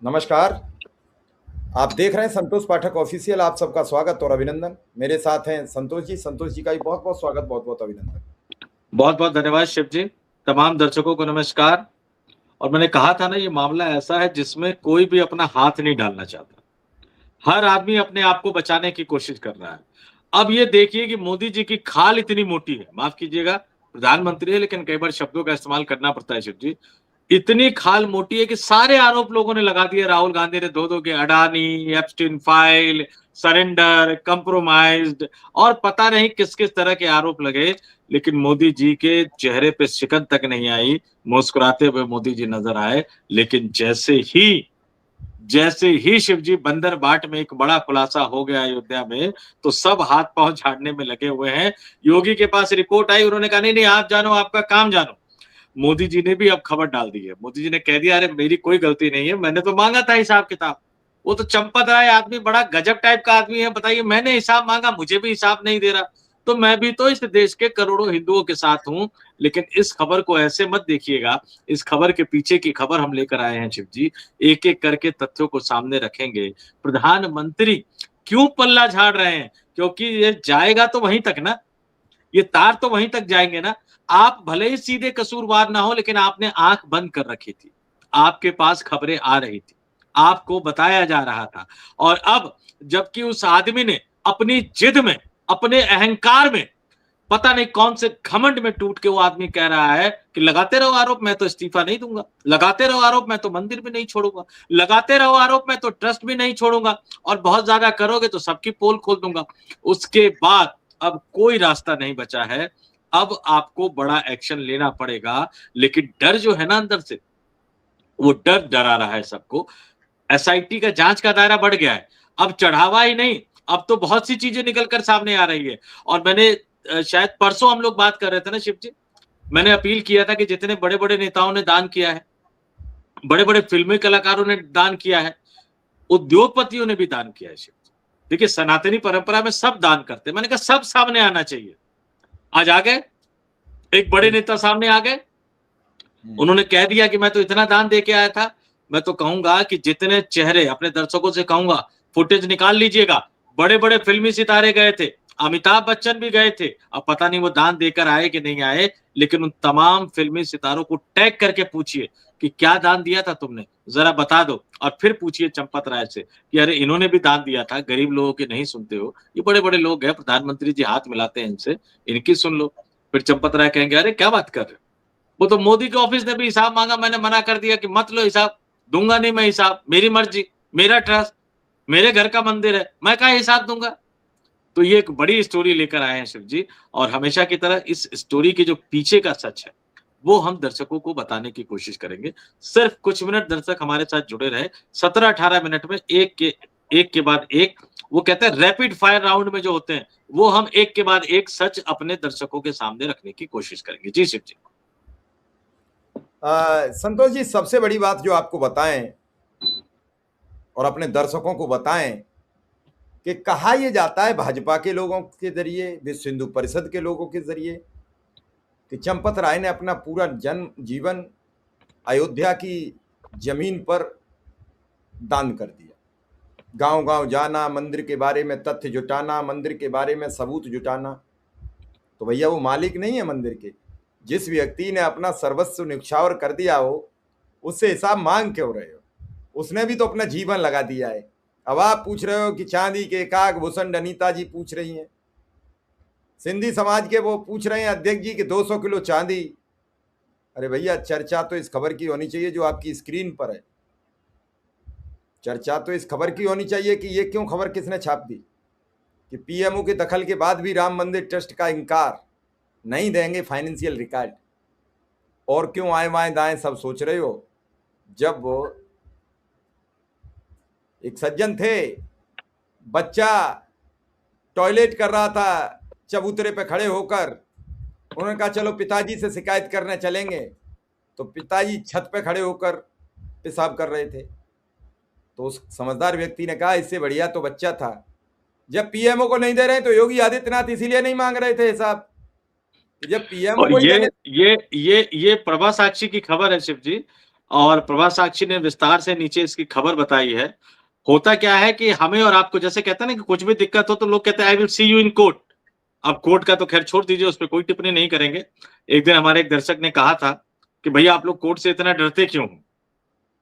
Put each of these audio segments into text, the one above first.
नमस्कार। आप देख रहे हैं संतोष पाठक ऑफिशियल। आप सबका स्वागत और अभिनंदन। मेरे साथ हैं संतोष जी। संतोष जी का भी बहुत बहुत स्वागत, बहुत बहुत अभिनंदन। बहुत बहुत धन्यवाद शिव जी। तमाम दर्शकों को नमस्कार। और मैंने कहा था ना, ये मामला ऐसा है जिसमें कोई भी अपना हाथ नहीं डालना चाहता। हर आदमी अपने आप को बचाने की कोशिश कर रहा है। अब ये देखिए कि मोदी जी की खाल इतनी मोटी है, माफ कीजिएगा, प्रधानमंत्री है लेकिन कई बार शब्दों का इस्तेमाल करना पड़ता है शिव जी। इतनी खाल मोटी है कि सारे आरोप लोगों ने लगा दिए। राहुल गांधी ने दो दो के Adani, Epstein file, surrender, compromised और पता नहीं किस किस तरह के आरोप लगे, लेकिन मोदी जी के चेहरे पे शिकन तक नहीं आई। मुस्कुराते हुए मोदी जी नजर आए। लेकिन जैसे ही शिवजी बंदर बाट में एक बड़ा खुलासा हो गया अयोध्या में, तो सब हाथ पांव झाड़ने में लगे हुए हैं। योगी के पास रिपोर्ट आई, उन्होंने कहा नहीं नहीं आप जानो, आपका काम जानो। मोदी जी ने भी अब खबर डाल दी है। मोदी जी ने कह दिया, अरे मेरी कोई गलती नहीं है, मैंने तो मांगा था हिसाब किताब। वो तो चंपत राय आदमी बड़ा गजब टाइप का आदमी है, बताइए मैंने हिसाब मांगा, मुझे भी हिसाब नहीं दे रहा। तो मैं भी तो इस देश के करोड़ों हिंदुओं के साथ हूं। लेकिन इस खबर को ऐसे मत देखिएगा। इस खबर के पीछे की खबर हम लेकर आए हैं शिव जी। एक एक करके तथ्यों को सामने रखेंगे। प्रधानमंत्री क्यों पल्ला झाड़ रहे हैं? क्योंकि ये जाएगा तो वहीं तक ना, ये तार तो वहीं तक जाएंगे ना। आप भले ही सीधे कसूरवार ना हो, लेकिन आपने आंख बंद कर रखी थी। आपके पास खबरें आ रही थी, आपको बताया जा रहा था। और अब जबकि उस आदमी ने अपनी जिद में, अपने अहंकार में, पता नहीं कौन से घमंड में टूट के वो आदमी कह रहा है कि लगाते रहो आरोप, मैं तो इस्तीफा नहीं दूंगा। लगाते रहो आरोप, मैं तो मंदिर भी नहीं छोड़ूंगा। लगाते रहो आरोप, मैं तो ट्रस्ट भी नहीं छोड़ूंगा। और बहुत ज्यादा करोगे तो सबकी पोल खोल दूंगा। उसके बाद अब कोई रास्ता नहीं बचा है। अब आपको बड़ा एक्शन लेना पड़ेगा। लेकिन डर जो है ना अंदर से, वो डर डरा रहा है सबको। एसआईटी का जांच का दायरा बढ़ गया है। अब चढ़ावा ही नहीं, अब तो बहुत सी चीजें निकलकर सामने आ रही है। और मैंने शायद परसों हम लोग बात कर रहे थे ना शिव जी, मैंने अपील किया था कि जितने बड़े बड़े नेताओं ने दान किया है, बड़े बड़े फिल्मी कलाकारों ने दान किया है, उद्योगपतियों ने भी दान किया है शिव जी। देखिए सनातनी परंपरा में सब दान करते हैं। मैंने कहा सब सामने आना चाहिए। आज आ गए, एक बड़े नेता सामने आ गए। उन्होंने कह दिया कि मैं तो इतना दान दे के आया था। मैं तो कहूंगा कि जितने चेहरे, अपने दर्शकों से कहूंगा, फुटेज निकाल लीजिएगा। बड़े बड़े फिल्मी सितारे गए थे, अमिताभ बच्चन भी गए थे। अब पता नहीं वो दान देकर आए कि नहीं आए, लेकिन उन तमाम फिल्मी सितारों को टैग करके पूछिए कि क्या दान दिया था तुमने, जरा बता दो। और फिर पूछिए चंपत राय से कि अरे इन्होंने भी दान दिया था, गरीब लोगों के नहीं सुनते हो। ये बड़े बड़े लोग हैं, प्रधानमंत्री जी हाथ मिलाते हैं इनसे, इनकी सुन लो। फिर चंपत राय कहेंगे अरे क्या बात कर रहे हो, वो तो मोदी के ऑफिस ने भी हिसाब मांगा, मैंने मना कर दिया कि मत लो हिसाब, दूंगा नहीं मैं हिसाब, मेरी मर्जी, मेरा ट्रस्ट, मेरे घर का मंदिर है, मैं क्या हिसाब दूंगा। तो ये एक बड़ी स्टोरी लेकर आए हैं शिव जी। और हमेशा की तरह इस स्टोरी के जो पीछे का सच है, वो हम दर्शकों को बताने की कोशिश करेंगे। सिर्फ कुछ मिनट दर्शक हमारे साथ जुड़े रहे। 17-18 मिनट में एक के बाद एक, वो कहते हैं रैपिड फायर राउंड में जो होते हैं, वो हम एक के बाद एक सच अपने दर्शकों के सामने रखने की कोशिश करेंगे। जी शिव जी। संतोष जी, सबसे बड़ी बात जो आपको बताएं और अपने दर्शकों को बताएं कि कहा यह जाता है भाजपा के लोगों के जरिए, विश्व हिंदू परिषद के लोगों के जरिए, कि चंपत राय ने अपना पूरा जन्म जीवन अयोध्या की जमीन पर दान कर दिया। गांव गांव जाना, मंदिर के बारे में तथ्य जुटाना, मंदिर के बारे में सबूत जुटाना। तो भैया वो मालिक नहीं है मंदिर के। जिस व्यक्ति ने अपना सर्वस्व निछावर कर दिया हो, उससे हिसाब मांग क्यों रहे हो? उसने भी तो अपना जीवन लगा दिया है। अब आप पूछ रहे हो कि चांदी के काग भूषण अनीता जी पूछ रही हैं, सिंधी समाज के वो पूछ रहे हैं अध्यक्ष जी कि 200 किलो चांदी। अरे भैया, चर्चा तो इस खबर की होनी चाहिए जो आपकी स्क्रीन पर है। चर्चा तो इस खबर की होनी चाहिए कि ये क्यों खबर किसने छाप दी कि पीएमओ के दखल के बाद भी राम मंदिर ट्रस्ट का इनकार, नहीं देंगे फाइनेंशियल रिकॉर्ड। और क्यों आए वाए दाएं सब सोच रहे हो। जब वो एक सज्जन थे, बच्चा टॉयलेट कर रहा था चबूतरे पे खड़े होकर, उन्होंने कहा चलो पिताजी से शिकायत करने चलेंगे। तो पिताजी छत पे खड़े होकर पेशाब कर रहे थे। तो उस समझदार व्यक्ति ने कहा इससे बढ़िया तो बच्चा था। जब पीएमओ को नहीं दे रहे तो योगी आदित्यनाथ इसीलिए नहीं मांग रहे थे हिसाब, जब पीएमओ और को ही देने। ये प्रभा साक्षी की खबर है शिव जी। और प्रभात साक्षी ने विस्तार से नीचे इसकी खबर बताई है। होता क्या है कि हमें और आपको जैसे कहते हैं ना कि कुछ भी दिक्कत हो तो लोग कहते हैं I will see you in court. अब कोर्ट का तो खैर छोड़ दीजिए, उस पे कोई टिप्पणी नहीं करेंगे। एक दिन हमारे एक दर्शक ने कहा था कि भैया आप लोग कोर्ट से इतना डरते क्यों हो?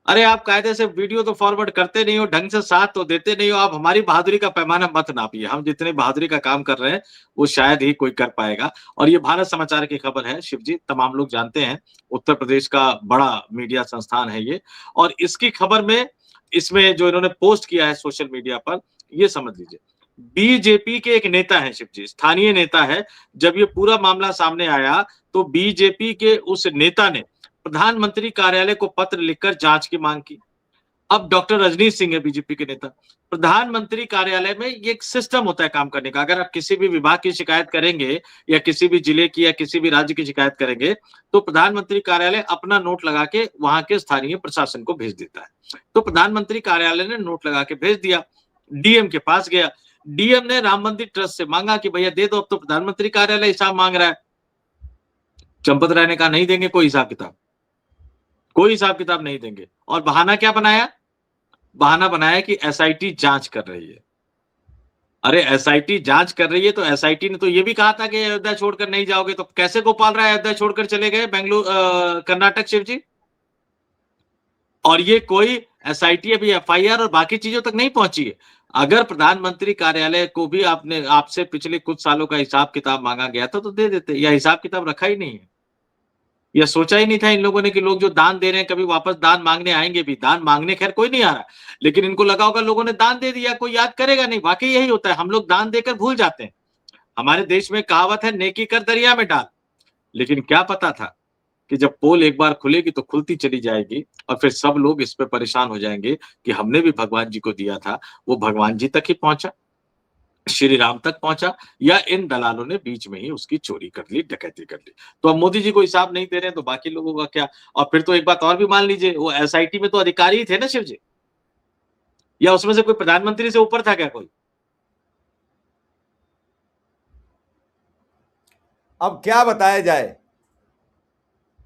अरे आप कायदे से वीडियो तो फॉरवर्ड करते नहीं हो, ढंग से साथ तो देते नहीं हो, आप हमारी बहादुरी का पैमाना मत नापिए। हम जितनी बहादुरी का काम कर रहे हैं, वो शायद ही कोई कर पाएगा। और ये भारत समाचार की खबर है शिव जी, तमाम लोग जानते हैं, उत्तर प्रदेश का बड़ा मीडिया संस्थान है ये। और इसकी खबर में इसमें जो इन्होंने पोस्ट किया है सोशल मीडिया पर, ये समझ लीजिए। बीजेपी के एक नेता हैं शिव जी, स्थानीय नेता है। जब ये पूरा मामला सामने आया, तो बीजेपी के उस नेता ने प्रधानमंत्री कार्यालय को पत्र लिखकर जांच की मांग की। अब डॉक्टर रजनीश सिंह है बीजेपी के नेता। प्रधानमंत्री कार्यालय में ये एक सिस्टम होता है काम करने का। अगर आप किसी भी विभाग की शिकायत करेंगे या किसी भी जिले की या किसी भी राज्य की शिकायत करेंगे, तो प्रधानमंत्री कार्यालय अपना नोट लगा के वहां के स्थानीय प्रशासन को भेज देता है। तो प्रधानमंत्री कार्यालय ने नोट लगा के भेज दिया, डीएम के पास गया। डीएम ने राम मंदिर ट्रस्ट से मांगा कि भैया दे दो, अब तो प्रधानमंत्री कार्यालय हिसाब मांग रहा है। चंपत राय ने कहा नहीं देंगे कोई हिसाब किताब, कोई हिसाब किताब नहीं देंगे। और बहाना क्या बनाया? बहाना बनाया कि एसआईटी जांच कर रही है। अरे एसआईटी जांच कर रही है तो एसआईटी ने तो ये भी कहा था कि अयोध्या छोड़कर नहीं जाओगे, तो कैसे गोपाल राय अयोध्या छोड़कर चले गए बेंगलुरु कर्नाटक शिव जी? और ये कोई एसआईटी अभी एफआईआर और बाकी चीजों तक नहीं पहुंची है। अगर प्रधानमंत्री कार्यालय को भी आपने आपसे पिछले कुछ सालों का हिसाब किताब मांगा गया था तो दे देते, या हिसाब किताब रखा ही नहीं है, या सोचा ही नहीं था इन लोगों ने कि लोग जो दान दे रहे हैं कभी वापस दान मांगने आएंगे भी। दान मांगने खैर कोई नहीं आ रहा, लेकिन इनको लगा होगा लोगों ने दान दे दिया, कोई याद करेगा नहीं। वाकई यही होता है, हम लोग दान देकर भूल जाते हैं। हमारे देश में कहावत है, नेकी कर दरिया में डाल। लेकिन क्या पता था कि जब पोल एक बार खुलेगी तो खुलती चली जाएगी, और फिर सब लोग इस पे परेशान हो जाएंगे कि हमने भी भगवान जी को दिया था, वो भगवान जी तक ही पहुंचा, श्री राम तक पहुंचा, या इन दलालों ने बीच में ही उसकी चोरी कर ली, डकैती कर ली। तो अब मोदी जी को हिसाब नहीं दे रहे हैं तो बाकी लोगों का क्या? और फिर तो एक बात और भी मान लीजिए, वो एसआईटी में तो अधिकारी ही थे ना शिव जी, या उसमें से कोई प्रधानमंत्री से ऊपर था क्या कोई? अब क्या बताया जाए?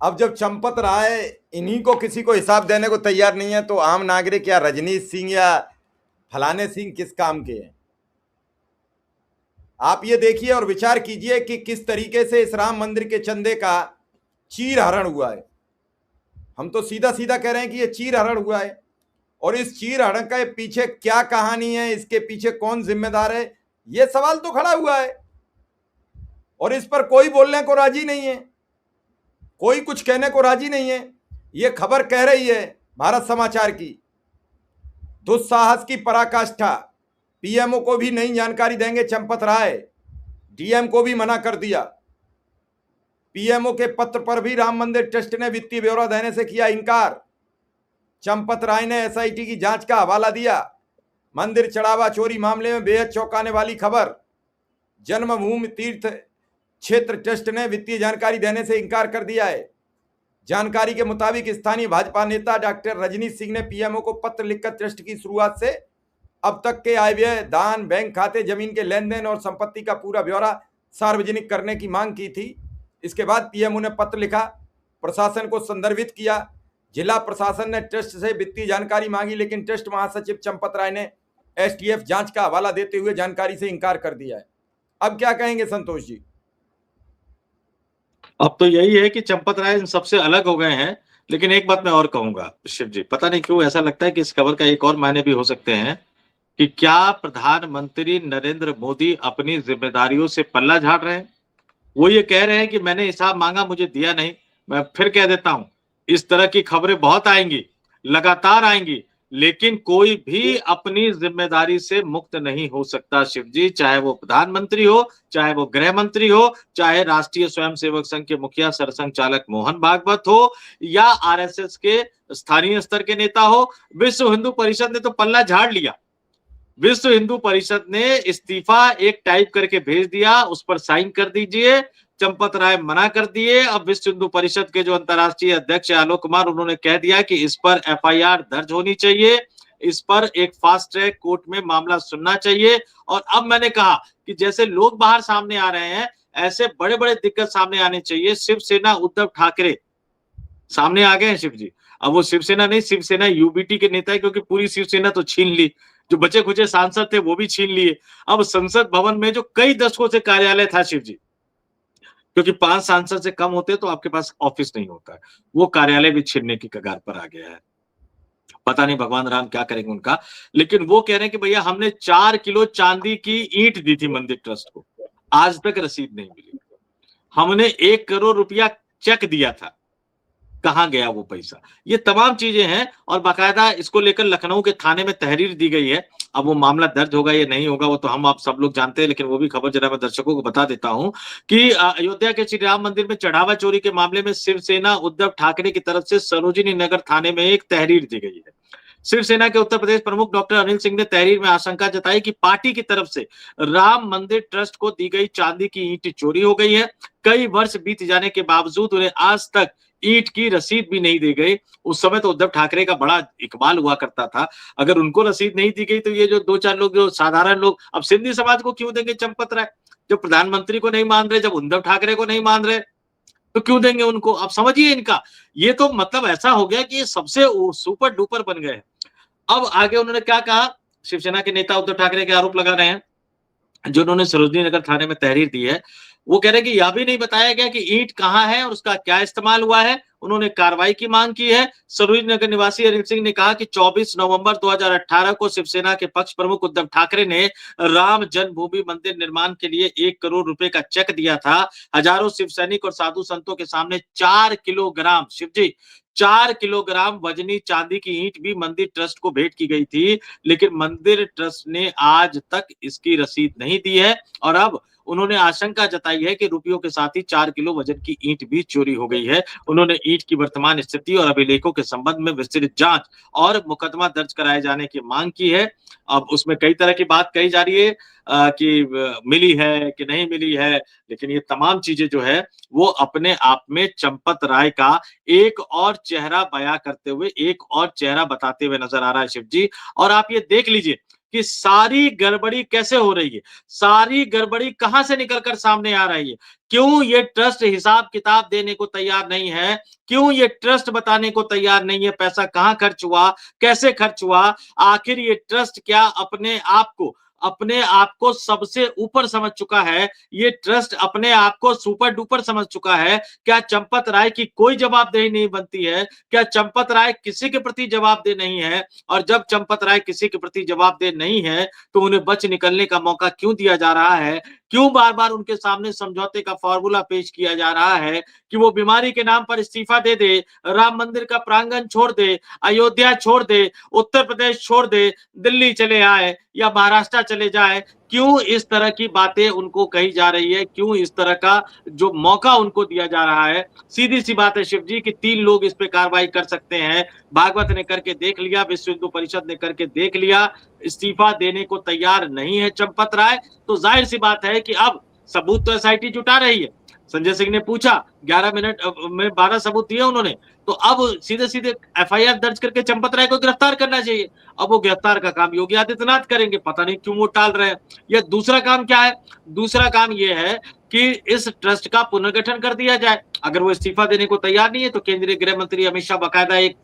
अब जब चंपत राय इन्हीं को किसी को हिसाब देने को तैयार नहीं है, तो आम नागरिक या रजनीश सिंह या फलाने सिंह किस काम के हैं? आप ये देखिए और विचार कीजिए कि किस तरीके से इस राम मंदिर के चंदे का चीरहरण हुआ है। हम तो सीधा सीधा कह रहे हैं कि ये चीरहरण हुआ है, और इस चीरहरण के पीछे क्या कहानी है, इसके पीछे कौन जिम्मेदार है, ये सवाल तो खड़ा हुआ है। और इस पर कोई बोलने को राजी नहीं है, कोई कुछ कहने को राजी नहीं है। ये खबर कह रही है भारत समाचार की, दुस्साहस की पराकाष्ठा, पीएमओ को भी नई जानकारी देंगे चंपत राय, डीएम को भी मना कर दिया। पीएमओ के पत्र पर भी राम मंदिर ट्रस्ट ने वित्तीय ब्यौरा देने से किया इनकार। चंपत राय ने एसआईटी की जांच का हवाला दिया। मंदिर चढ़ावा चोरी मामले में बेहद चौंकाने वाली खबर, जन्मभूमि तीर्थ क्षेत्र ट्रस्ट ने वित्तीय जानकारी देने से इंकार कर दिया है। जानकारी के मुताबिक स्थानीय भाजपा नेता डॉक्टर रजनीश सिंह ने पीएमओ को पत्र लिखकर ट्रस्ट की शुरुआत से अब तक के आय व्यय, दान, बैंक खाते, जमीन के लेन देन और संपत्ति का पूरा ब्यौरा सार्वजनिक करने की मांग की थी। इसके बाद पीएमओ ने पत्र लिखा, प्रशासन को संदर्भित किया। जिला प्रशासन ने ट्रस्ट से वित्तीय जानकारी मांगी, लेकिन ट्रस्ट महासचिव चंपत राय ने एसटीएफ जांच का हवाला देते हुए जानकारी से इंकार कर दिया है। अब क्या कहेंगे संतोष जी? अब तो यही है कि चंपत राय इन सबसे अलग हो गए हैं। लेकिन एक बात मैं और कहूंगा शिव जी, पता नहीं क्यों ऐसा लगता है कि इस खबर का एक और मायने भी हो सकते हैं कि क्या प्रधानमंत्री नरेंद्र मोदी अपनी जिम्मेदारियों से पल्ला झाड़ रहे हैं। वो ये कह रहे हैं कि मैंने हिसाब मांगा, मुझे दिया नहीं। मैं फिर कह देता हूं, इस तरह की खबरें बहुत आएंगी, लगातार आएंगी, लेकिन कोई भी अपनी जिम्मेदारी से मुक्त नहीं हो सकता शिव जी। चाहे वो प्रधानमंत्री हो, चाहे वो गृह मंत्री हो, चाहे राष्ट्रीय स्वयंसेवक संघ के मुखिया सरसंघचालक मोहन भागवत हो, या आरएसएस के स्थानीय स्तर के नेता हो। विश्व हिंदू परिषद ने तो पल्ला झाड़ लिया। विश्व हिंदू परिषद ने इस्तीफा एक टाइप करके भेज दिया, उस पर साइन कर दीजिए। चंपत राय मना कर दिए। अब विश्व हिंदू परिषद के जो अंतर्राष्ट्रीय अध्यक्ष आलोक कुमार, उन्होंने कह दिया कि इस पर एफआईआर दर्ज होनी चाहिए, इस पर एक फास्ट ट्रैक कोर्ट में मामला सुनना चाहिए। और अब मैंने कहा कि जैसे लोग बाहर सामने आ रहे हैं, ऐसे बड़े बड़े दिक्कत सामने आने चाहिए। शिवसेना उद्धव ठाकरे सामने आ गए हैं शिव जी। अब वो शिवसेना नहीं, शिवसेना यूबीटी के नेता है, क्योंकि पूरी शिवसेना तो छीन ली, जो बचे खुचे सांसद थे वो भी छीन लिए। अब संसद भवन में जो कई दशकों से कार्यालय था शिव जी, क्योंकि 5 सांसद से कम होते तो आपके पास ऑफिस नहीं होता है, वो कार्यालय भी छीनने की कगार पर आ गया है। पता नहीं भगवान राम क्या करेंगे उनका, लेकिन वो कह रहे हैं कि भैया हमने 4 किलो चांदी की ईंट दी थी मंदिर ट्रस्ट को, आज तक रसीद नहीं मिली। हमने 1 करोड़ रुपया चेक दिया था, कहां गया वो पैसा? ये तमाम चीजें हैं और बाकायदा इसको लेकर लखनऊ के थाने में तहरीर दी गई है। अब वो मामला दर्ज होगा या नहीं होगा वो तो हम आप सब लोग जानते हैं, लेकिन वो भी खबर जरा मैं दर्शकों को बता देता हूं कि अयोध्या के श्री राम मंदिर में चढ़ावा चोरी के मामले में शिवसेना उद्धव ठाकरे की तरफ से सरोजिनी नगर थाने में एक तहरीर दी गई है। शिवसेना के उत्तर प्रदेश प्रमुख डॉक्टर अनिल सिंह ने तहरीर में आशंका जताई कि पार्टी की तरफ से राम मंदिर ट्रस्ट को दी गई चांदी की ईंट चोरी हो गई है। कई वर्ष बीत जाने के बावजूद उन्हें आज तक ईंट की रसीद भी नहीं दी गई। उस समय तो उद्धव ठाकरे का बड़ा इकबाल हुआ करता था, अगर उनको रसीद नहीं दी गई तो ये जो 2-4 लोग, जो साधारण लोग, अब सिंधी समाज को क्यों देंगे चंपत राय? जब प्रधानमंत्री को नहीं मान रहे, जब उद्धव ठाकरे को नहीं मान रहे, तो क्यों देंगे उनको? आप समझिए इनका, ये तो मतलब ऐसा हो गया कि ये सबसे सुपर डुपर बन गए। अब आगे उन्होंने क्या कहा, शिवसेना के नेता उद्धव ठाकरे के आरोप लगा रहे हैं, जो उन्होंने सरोजनी नगर थाने में तहरीर दी है। वो कह रहे हैं कि यह भी नहीं बताया गया कि ईंट कहां है और उसका क्या इस्तेमाल हुआ है। उन्होंने कार्रवाई की मांग की है। सरोजनी नगर निवासी अनिल सिंह ने कहा कि 24 नवंबर 2018 को शिवसेना के पक्ष प्रमुख उद्धव ठाकरे ने राम जन्मभूमि मंदिर निर्माण के लिए 1 करोड़ रुपए का चेक दिया था। हजारों शिव सैनिक और साधु संतों के सामने 4 किलोग्राम, शिव जी, 4 किलोग्राम वजनी चांदी की ईंट भी मंदिर ट्रस्ट को भेंट की गई थी, लेकिन मंदिर ट्रस्ट ने आज तक इसकी रसीद नहीं दी है। और अब उन्होंने आशंका जताई है कि रुपयों के साथ ही 4 किलो वजन की ईंट भी चोरी हो गई है। उन्होंने ईंट की वर्तमान स्थिति और अभिलेखों के संबंध में विस्तृत जांच और मुकदमा दर्ज कराए जाने की मांग की है। अब उसमें कई तरह की बात कही जा रही है कि मिली है कि नहीं मिली है, लेकिन ये तमाम चीजें जो है वो अपने आप में चंपत राय का एक और चेहरा बयां करते हुए, एक और चेहरा बताते हुए नजर आ रहा है शिव जी। और आप ये देख लीजिए कि सारी गड़बड़ी कैसे हो रही है, सारी गड़बड़ी कहां से निकलकर सामने आ रही है। क्यों ये ट्रस्ट हिसाब किताब देने को तैयार नहीं है? क्यों ये ट्रस्ट बताने को तैयार नहीं है? पैसा कहां खर्च हुआ, कैसे खर्च हुआ? आखिर ये ट्रस्ट क्या अपने आप को सबसे ऊपर समझ चुका है? ये ट्रस्ट अपने आप को सुपर डुपर समझ चुका है? क्या चंपत राय की कोई जवाबदेही नहीं बनती है? क्या चंपत राय किसी के प्रति जवाबदेह नहीं है? और जब चंपत राय किसी के प्रति जवाबदेह नहीं है तो उन्हें बच निकलने का मौका क्यों दिया जा रहा है? क्यों बार बार उनके सामने समझौते का फॉर्मूला पेश किया जा रहा है कि वो बीमारी के नाम पर इस्तीफा दे दे, राम मंदिर का प्रांगण छोड़ दे, अयोध्या छोड़ दे, उत्तर प्रदेश छोड़ दे, दिल्ली चले आए या महाराष्ट्र चले जाए? क्यों इस तरह की बातें उनको कही जा रही है? क्यों इस तरह का जो मौका उनको दिया जा रहा है? सीधी सी बात है शिव जी कि 3 लोग इस पे कार्रवाई कर सकते हैं। भागवत ने करके देख लिया, विश्व हिंदू परिषद ने करके देख लिया, इस्तीफा देने को तैयार नहीं है चंपत राय। तो जाहिर सी बात है कि अब सबूत तो एसआईटी जुटा रही है। संजय सिंह ने पूछा, 11 मिनट में 12 सबूत दिए उन्होंने, तो अब सीधे सीधे एफआईआर दर्ज करके चंपत राय को गिरफ्तार करना चाहिए। अब वो गिरफ्तार का काम योगी आदित्यनाथ करेंगे, पता नहीं क्यों वो टाल रहे हैं। या दूसरा काम क्या है? दूसरा काम ये है कि इस ट्रस्ट का पुनर्गठन कर दिया जाए। अगर वो इस्तीफा देने को तैयार नहीं है तो केंद्रीय गृह मंत्री अमित शाह बाकायदा एक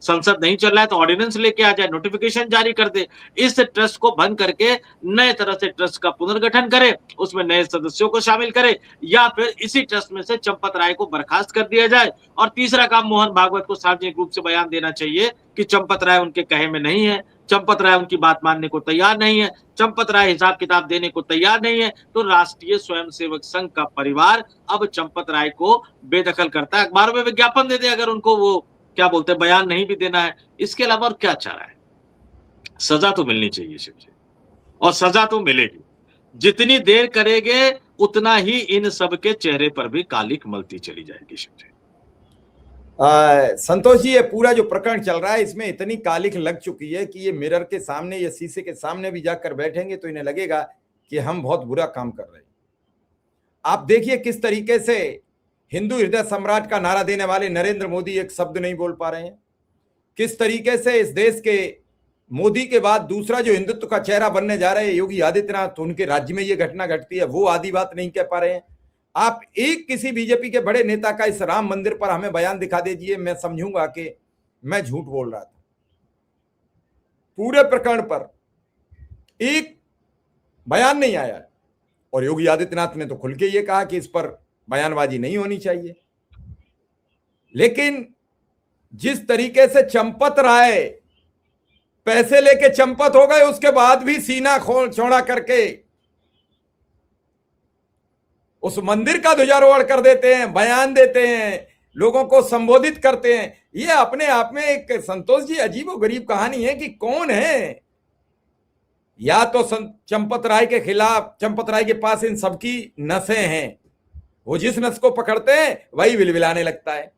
संसद नहीं चल रहा है तो ऑर्डिनेंस लेके आ जाए, नोटिफिकेशन जारी कर दे, इस ट्रस्ट को बंद करके नए तरह से ट्रस्ट का पुनर्गठन करे, उसमें नए सदस्यों को शामिल करे, या फिर इसी ट्रस्ट में से चंपत राय को बर्खास्त कर दिया जाए। और तीसरा काम, मोहन भागवत को सार्वजनिक रूप से बयान देना चाहिए कि चंपत राय उनके कहे में नहीं है, चंपत राय उनकी बात मानने को तैयार नहीं है, चंपत राय हिसाब किताब देने को तैयार नहीं है। तो राष्ट्रीय स्वयंसेवक संघ का परिवार अब चंपत राय को बेदखल करता है, अखबारों में विज्ञापन दे दे अगर उनको वो क्या बोलते हैं बयान नहीं भी देना है। इसके अलावा और क्या चाह रहा है? सजा तो मिलनी चाहिए शिव जी, और सजा तो मिलेगी। जितनी देर करेंगे उतना ही इन सब के चेहरे पर भी कालिक मलती चली जाएगी शिव जी। संतोष जी, ये पूरा जो प्रकरण चल रहा है इसमें इतनी कालिख लग चुकी है कि ये मिरर के सामने या शीशे के सामने भी जाकर बैठेंगे तो इन्हें लगेगा कि हम बहुत बुरा काम कर रहे हैं। आप देखिए किस तरीके से हिंदू हृदय सम्राट का नारा देने वाले नरेंद्र मोदी एक शब्द नहीं बोल पा रहे हैं। किस तरीके से इस देश के मोदी के बाद दूसरा जो हिंदुत्व का चेहरा बनने जा रहे हैं योगी आदित्यनाथ, तो उनके राज्य में ये घटना घटती है, वो आदि बात नहीं कह पा रहे हैं। आप एक किसी बीजेपी के बड़े नेता का इस राम मंदिर पर हमें बयान दिखा दीजिए, मैं समझूंगा कि मैं झूठ बोल रहा था। पूरे प्रकरण पर एक बयान नहीं आया और योगी आदित्यनाथ ने तो खुल के ये कहा कि इस पर बयानबाजी नहीं होनी चाहिए। लेकिन जिस तरीके से चंपत राय पैसे लेके चंपत हो गए, उसके बाद भी सीना खोल चौड़ा करके उस मंदिर का ध्वजारोहण कर देते हैं, बयान देते हैं, लोगों को संबोधित करते हैं। ये अपने आप में एक, संतोष जी, अजीब और गरीब कहानी है कि कौन है, या तो चंपत राय के खिलाफ, चंपत राय के पास इन सबकी नसें हैं, वो जिस नस को पकड़ते हैं वही विलविलाने लगता है,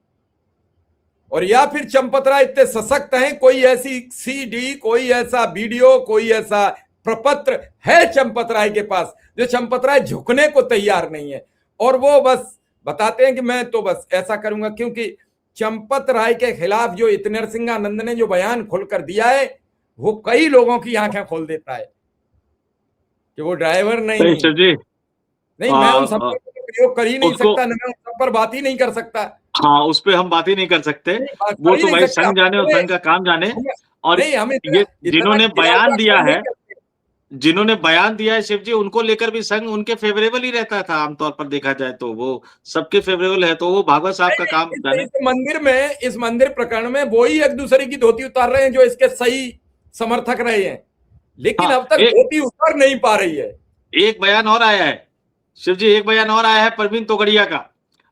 और या फिर चंपत राय इतने सशक्त हैं, कोई ऐसी सीडी, कोई ऐसा वीडियो, कोई ऐसा प्रपत्र है चंपत राय के पास जो चंपत राय झुकने को तैयार नहीं है, और वो बस बताते हैं कि मैं तो बस ऐसा करूंगा। क्योंकि चंपत राय के खिलाफ जो इतनेर सिंहानंद ने जो बयान खोलकर दिया है, वो कई लोगों की आंखें खोल देता है कि वो ड्राइवर नहीं, नहीं मैं उन सब पर प्रयोग कर ही नहीं सकता, मैं उन सब पर बात ही नहीं कर सकता। हाँ, उस पे हम बात ही नहीं कर सकते, वो तो भाई संघ जाने और संघ का काम जाने। और ये जिन्होंने बयान दिया है, जिन्होंने बयान दिया है शिव जी, उनको लेकर भी संघ उनके फेवरेबल ही रहता था आमतौर पर देखा जाए तो, वो सबके फेवरेबल है, तो वो भागवत साहब का काम जाने। इस मंदिर में, इस मंदिर प्रकरण में वो ही एक दूसरे की धोती उतार रहे हैं जो इसके सही समर्थक रहे हैं, लेकिन अब तक धोती उतार नहीं पा रही है। एक बयान और आया है शिव जी, एक बयान और आया है परवीन तोगड़िया का।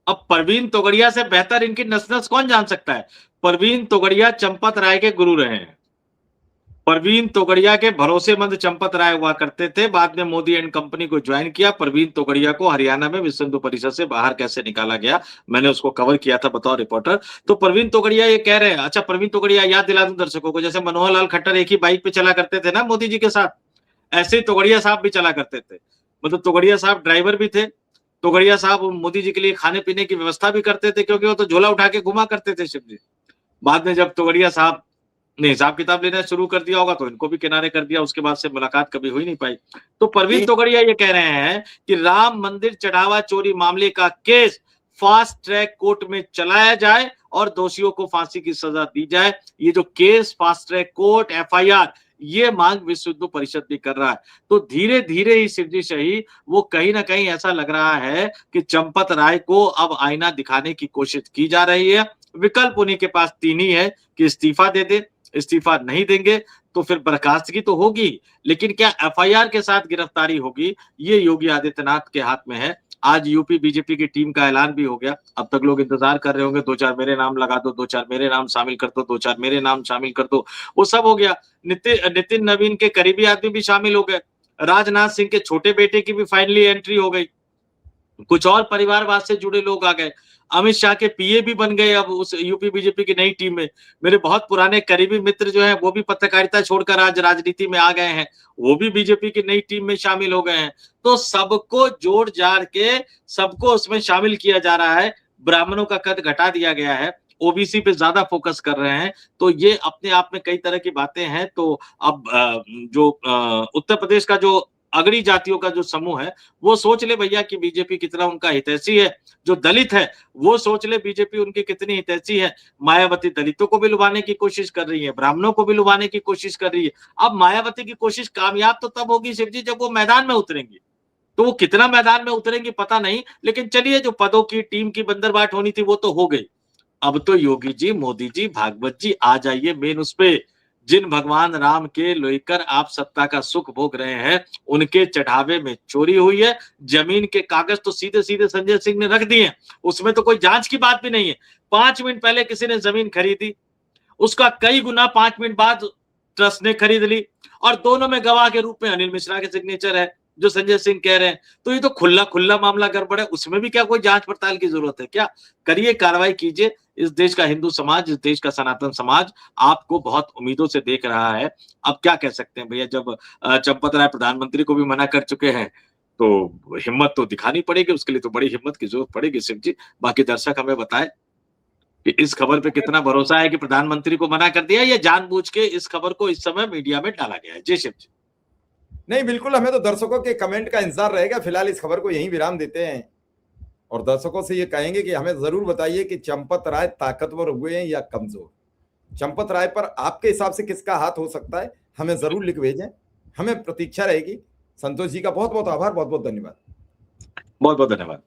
अब परवीन तोगड़िया से बेहतर इनकी नस नस कौन जान सकता है। परवीन तोगड़िया चंपत राय के गुरु रहे हैं। परवीन तोगड़िया के भरोसेमंद चंपत राय हुआ करते थे, बाद में मोदी एंड कंपनी को ज्वाइन किया। परवीन तोगड़िया को हरियाणा में विश्व हिंदू परिषद से बाहर कैसे निकाला गया, मैंने उसको कवर किया था बतौर रिपोर्टर। तो परवीन तोगड़िया ये कह रहे हैं, अच्छा परवीन तोगड़िया याद दिला दूं दर्शकों को, जैसे मनोहर लाल खट्टर एक ही बाइक पे चला करते थे ना मोदी जी के साथ, ऐसे ही तोगड़िया साहब भी चला करते थे। मतलब तोगड़िया साहब ड्राइवर भी थे, तोगड़िया साहब मोदी जी के लिए खाने पीने की व्यवस्था भी करते थे, क्योंकि वो तो झोला उठा के घुमा करते थे शिव जी। बाद में जब तोगड़िया साहब ने हिसाब किताब लेना शुरू कर दिया होगा तो इनको भी किनारे कर दिया, उसके बाद से मुलाकात कभी हुई नहीं पाई। तो परवीन तोगड़िया ये कह रहे हैं कि राम मंदिर चढ़ावा चोरी मामले का केस फास्ट ट्रैक कोर्ट में चलाया जाए और दोषियों को फांसी की सजा दी जाए। ये जो case fast track court, FIR, ये मांग विश्व हिंदू परिषद भी कर रहा है। तो धीरे धीरे ही शिवजी सही, वो कहीं ना कहीं ऐसा लग रहा है कि चंपत राय को अब आईना दिखाने की कोशिश की जा रही है। विकल्प उन्हीं के पास तीन ही है कि इस्तीफा दे दे, इस्तीफा नहीं देंगे तो फिर बर्खास्तगी तो होगी, लेकिन क्या एफआईआर के साथ गिरफ्तारी होगी, ये योगी आदित्यनाथ के हाथ में है। आज यूपी बीजेपी की टीम का ऐलान भी हो गया। अब तक लोग इंतजार कर रहे होंगे, 2-4 मेरे नाम लगा दो, 2-4 मेरे नाम शामिल कर दो, 2-4 मेरे नाम शामिल कर दो, वो सब हो गया। नितिन नवीन के करीबी आदमी भी शामिल हो गए, राजनाथ सिंह के छोटे बेटे की भी फाइनली एंट्री हो गई, कुछ और परिवारवाद से जुड़े लोग आ गए, अमित शाह के पीए भी बन गए अब उस यूपी बीजेपी की नई टीम में। मेरे बहुत पुराने करीबी मित्र जो हैं वो भी पत्रकारिता छोड़कर आज राजनीति में आ गए हैं, वो भी बीजेपी की नई टीम में शामिल हो गए हैं। तो सबको जोड़ जाड़ के सबको उसमें शामिल किया जा रहा है। ब्राह्मणों का कद घटा दिया गया है, ओबीसी पे ज्यादा फोकस कर रहे हैं। तो ये अपने आप में कई तरह की बातें हैं। तो अब जो उत्तर प्रदेश का जो अगड़ी जातियों का जो समूह है वो सोच ले भैया कि बीजेपी कितना उनका हितैषी है। जो दलित है वो सोच ले बीजेपी उनकी कितनी हितैषी है। मायावती दलितों को भी लुभाने की कोशिश कर रही है, ब्राह्मणों को भी लुभाने की कोशिश कर रही है। अब मायावती की कोशिश कामयाब तो तब होगी शिवजी जब वो मैदान में उतरेंगी। तो वो कितना मैदान में उतरेंगी पता नहीं, लेकिन चलिए जो पदों की टीम की बंदरबाट होनी थी वो तो हो गई। अब तो योगी जी, मोदी जी, भागवत जी आ जाइए मेन उस पे। जिन भगवान राम के लेकर आप सत्ता का सुख भोग रहे हैं उनके चढ़ावे में चोरी हुई है। जमीन के कागज तो सीधे सीधे संजय सिंह ने रख दिए, उसमें तो कोई जांच की बात भी नहीं है। 5 मिनट पहले किसी ने जमीन खरीदी, उसका कई गुना 5 मिनट बाद ट्रस्ट ने खरीद ली, और दोनों में गवाह के रूप में अनिल मिश्रा के सिग्नेचर है जो संजय सिंह कह रहे हैं। तो ये तो खुला खुला मामला गड़बड़ है, उसमें भी क्या कोई जांच पड़ताल की जरूरत है क्या? करिए, कार्रवाई कीजिए। इस देश का हिंदू समाज, इस देश का सनातन समाज आपको बहुत उम्मीदों से देख रहा है। अब क्या कह सकते हैं भैया, जब चंपत राय प्रधानमंत्री को भी मना कर चुके हैं तो हिम्मत तो दिखानी पड़ेगी, उसके लिए तो बड़ी हिम्मत की जरूरत पड़ेगी शिव जी। बाकी दर्शक हमें बताए कि इस खबर पे कितना भरोसा है कि प्रधानमंत्री को मना कर दिया या जानबूझ के इस खबर को इस समय मीडिया में डाला गया है। जय शिव जी। नहीं, बिल्कुल, हमें तो दर्शकों के कमेंट का इंतजार रहेगा। फिलहाल इस खबर को यहीं विराम देते हैं और दर्शकों से ये कहेंगे कि हमें जरूर बताइए कि चंपत राय ताकतवर हुए हैं या कमजोर। चंपत राय पर आपके हिसाब से किसका हाथ हो सकता है, हमें जरूर लिख भेजें, हमें प्रतीक्षा रहेगी। संतोष जी का बहुत बहुत आभार, बहुत बहुत धन्यवाद। बहुत बहुत धन्यवाद।